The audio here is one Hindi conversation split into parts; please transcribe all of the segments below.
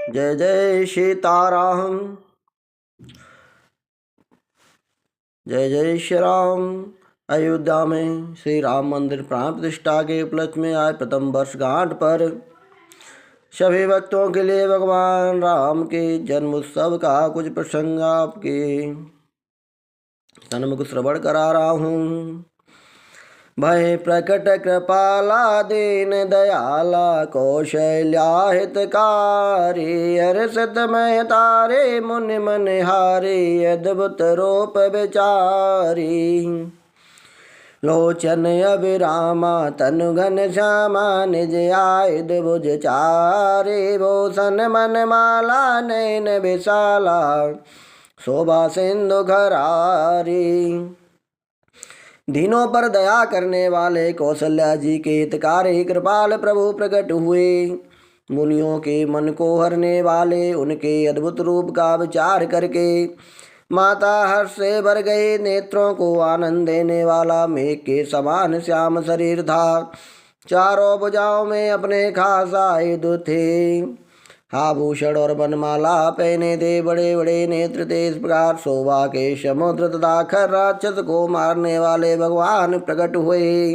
जय जय सीताराम। जय जय श्री राम। अयोध्या में श्री राम मंदिर प्राण प्रतिष्ठा के उपलक्ष्य में आज प्रथम वर्षगांठ पर सभी भक्तों के लिए भगवान राम के जन्म उत्सव का कुछ प्रसंग आपके सन्मुख श्रवण करा रहा हूँ। भय प्रकट कृपाला दीन दयाला कौशल्या हितकारी हर्षित मय तारे मुनि मनहारी अद्भुत रूप विचारी लोचन अभिरामा तनु घन श्यामा निज आयुध भुज चारे भूषण मन माला नैन विशाला शोभा सिंधु घरारी दीनों पर दया करने वाले कौशल्या जी के हितकारी कृपाल प्रभु प्रकट हुए। मुनियों के मन को हरने वाले उनके अद्भुत रूप का विचार करके माता हर्ष से भर गए। नेत्रों को आनंद देने वाला मेघ के समान श्याम शरीर था। चारों भुजाओं में अपने खास आयुध थे। आभूषण और बनमाला पहने थे। बड़े बड़े नेत्र थे। इस प्रकार शोभा के समुद्र तथा खर राक्षस को मारने वाले भगवान प्रकट हुए।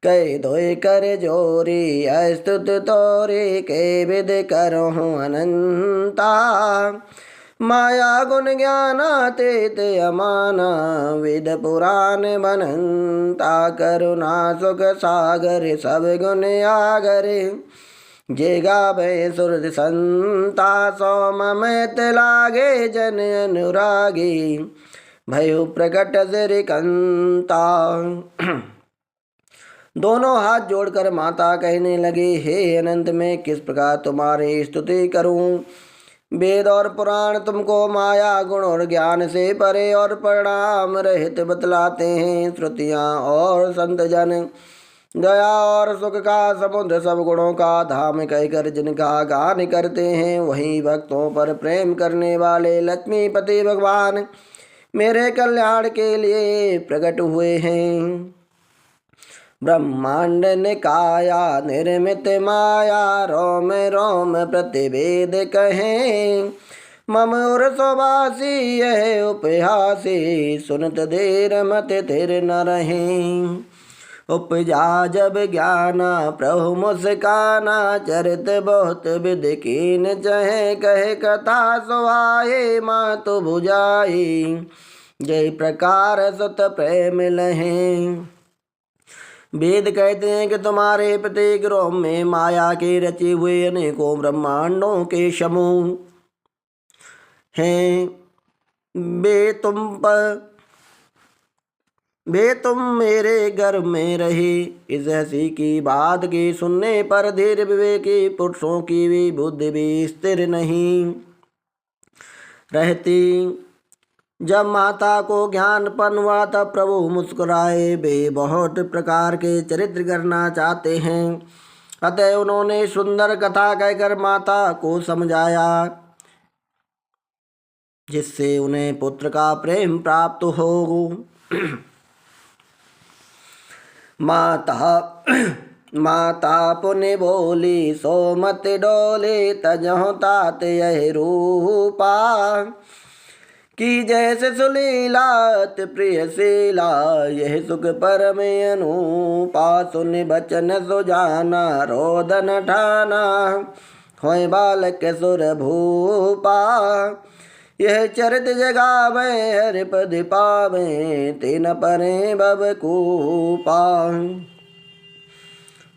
कह धोए कर जोरी अस्तुत तोरे के विद करहूँ अनंता माया गुण ज्ञानातीत अमाना वेद पुराण बनंता करुणा सुख सागर सब गुण आगरे जे गावे सुरत संता सोममत लागे जन अनुरागी भयो प्रकट सिरकंता। दोनों हाथ जोड़कर माता कहने लगे, हे अनंत में किस प्रकार तुम्हारी स्तुति करूं। वेद और पुराण तुमको माया गुण और ज्ञान से परे और परिणाम रहित बतलाते हैं। श्रुतियाँ और संत जन दया और सुख का समुद्र सब गुणों का धाम कहकर जिनका गान करते हैं, वही भक्तों पर प्रेम करने वाले लक्ष्मीपति भगवान मेरे कल्याण के लिए प्रकट हुए हैं। ब्रह्मांड निकाया निर्मित माया रोम रोम प्रतिवेद कहें मम उर सुबासी यह उपहासी सुनत देर मत थिर न रहें। उपजा जब ज्ञाना प्रभु मुस्काना चरित बहुत विध कीन चहे कहे कथा सुहाए माँ तो बुझाई जय प्रकार सुत प्रेम लहें। वेद कहते हैं कि तुम्हारे प्रत्येक रोम में माया के रचे हुए अनेकों ब्रह्मांडों के समूह हैं। वे तुम मेरे घर में रहे। इस हंसी की बात के सुनने पर धीर विवेकी पुरुषों की भी बुद्धि भी स्थिर नहीं रहती। जब माता को ज्ञानपन हुआ तब प्रभु मुस्कुराए। वे बहुत प्रकार के चरित्र करना चाहते हैं, अतः उन्होंने सुंदर कथा कहकर माता को समझाया, जिससे उन्हें पुत्र का प्रेम प्राप्त हो। माता पुण्य बोली सो मत डोले तजहु तात यह रूपा कि जैसे सुलीलात प्रिय शीला यह सुख परम अनुपा। सुन बचन सुजाना रोदन ठाना होय बालक सुर भूपा यह चरित जगावे हरि पद पावे तेन परे बबकूपा।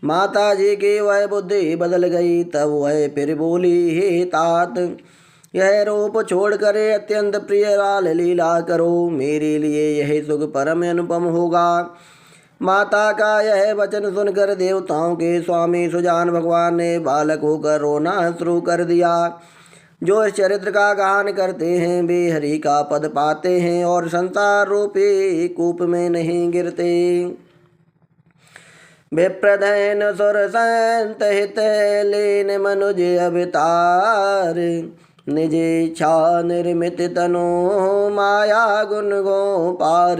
माता जी की वह बुद्धि बदल गई। तब वह फिर बोली, हे तात यह रूप छोड़कर अत्यंत प्रिय राल लीला करो। मेरे लिए यह सुख परम अनुपम होगा। माता का यह वचन सुनकर देवताओं के स्वामी सुजान भगवान ने बालक होकर रोना शुरू कर दिया। जो इस चरित्र का गान करते हैं वे हरि का पद पाते हैं और संसार रूपी कूप में नहीं गिरते। विप्रधैन सुर संत हित लीन मनुज अवतार निज इच्छा निर्मित तनु माया गुण गो पार।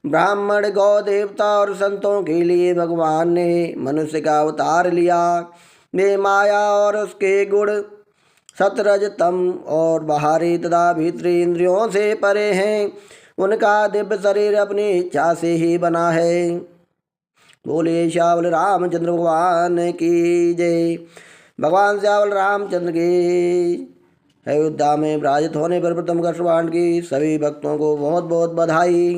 ब्राह्मण गौ देवता और संतों के लिए भगवान ने मनुष्य का अवतार लिया। वे माया और उसके गुण सतरज तम और बाहरी तथा भीतरी इंद्रियों से परे हैं। उनका दिव्य शरीर अपनी इच्छा से ही बना है। बोले श्यावल रामचंद्र भगवान की जय। भगवान श्यावल रामचंद्र की अयोध्या में विराजित होने पर प्रथम वर्षवाण की सभी भक्तों को बहुत बहुत बधाई।